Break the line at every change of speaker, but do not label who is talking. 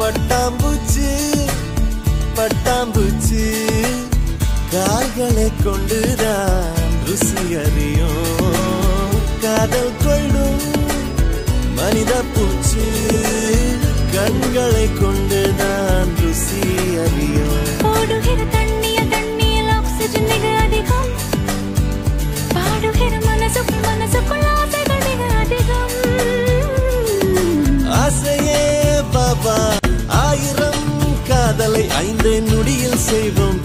பட்டாம்பூச்சி பட்டாம்பூச்சி கால்களை கொண்டுதான் ருசி அறியும் காதல் கொள்ளும் மனித பூச்சி கண்களை கொண்டுதான் ருசி அறியும்
ஓடுகிற தண்ணியில் ஆக்சிஜன் மிக அதிகம் பாடுகிற மனசுக்குள் ஆசைகள் மிக அதிகம்
ஆசையே பாபா 1000 காதலை 5 நொடியில் செய்வோம்